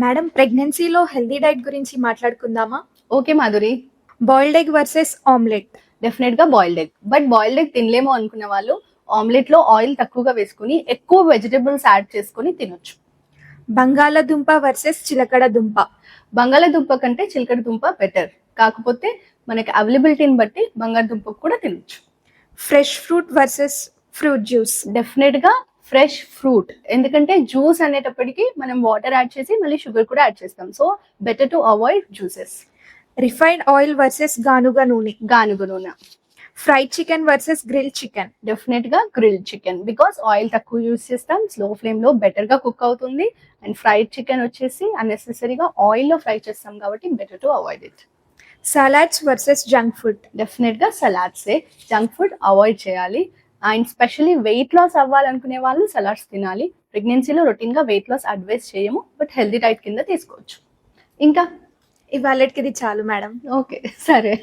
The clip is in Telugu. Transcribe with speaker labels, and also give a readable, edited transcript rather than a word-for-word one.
Speaker 1: మేడం, ప్రెగ్నెన్సీలో హెల్తీ డైట్ గురించి మాట్లాడుకుందామా?
Speaker 2: Okay Madhuri,
Speaker 1: boiled egg versus omelette.
Speaker 2: Definite గా boiled egg. But boiled egg తినలేమో అనుకునే వాళ్ళు ఆమ్లెట్ లో ఆయిల్ తక్కువగా వేసుకుని ఎక్కువ వెజిటబుల్స్ యాడ్ చేసుకుని తినొచ్చు.
Speaker 1: బంగాళదుంప వర్సెస్ చిలకడ దుంప.
Speaker 2: బంగాళాదుంప కంటే చిలకడ దుంప బెటర్, కాకపోతే మనకి అవైలబిలిటీని బట్టి బంగాళదుంప కూడా తినొచ్చు.
Speaker 1: Fresh fruit versus fruit juice.
Speaker 2: Definite గా ఫ్రెష్ ఫ్రూట్, ఎందుకంటే జ్యూస్ అనేటప్పటికి మనం వాటర్ యాడ్ చేసి మళ్ళీ షుగర్ కూడా యాడ్ చేస్తాం. So better to avoid juices.
Speaker 1: Refined oil versus గానుగ నూనె.
Speaker 2: గానుగ నూనె.
Speaker 1: Fried chicken versus grill chicken.
Speaker 2: Definite గా గ్రిల్ చికెన్, బికాస్ ఆయిల్ తక్కువ యూస్ చేస్తాం, స్లో ఫ్లేమ్ లో బెటర్ గా కుక్ అవుతుంది. అండ్ ఫ్రైడ్ చికెన్ వచ్చేసి అన్నెసెసరీగా ఆయిల్ లో ఫ్రై చేస్తాం కాబట్టి better to avoid it.
Speaker 1: Salads versus junk food.
Speaker 2: Definite గా సలాడ్సే, జంక్ ఫుడ్ అవాయిడ్ చేయాలి. అండ్ స్పెషల్లీ వెయిట్ లాస్ అవ్వాలనుకునే వాళ్ళు సలాడ్స్ తినాలి. ప్రెగ్నెన్సీలో రొటీన్ గా వెయిట్ లాస్ అడ్వైస్ చేయము, బట్ హెల్దీ డైట్ కింద తీసుకోవచ్చు. ఇంకా
Speaker 1: ఇవాళకి ఇది చాలు మేడం.
Speaker 2: ఓకే, సరే.